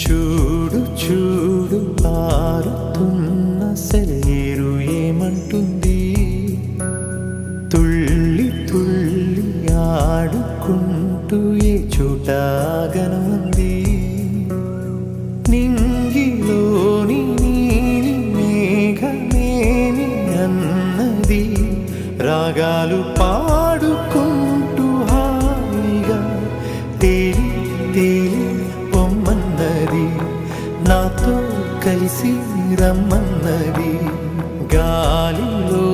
చూడు చూడు పారుతున్న సెలయేరు ఏమంటుంది, తుళ్ళి తుళ్ళి ఆడుకుంటూ ఏ చోట గనుంది. నింగిలోని నీలి మేఘమేమి అన్నది, రాగాలు పాడుకుంటూ హాయిగా తేలి తేలి పొమ్మన్నది, నాతో కలిసి రమ్మన్నది. గాలిలో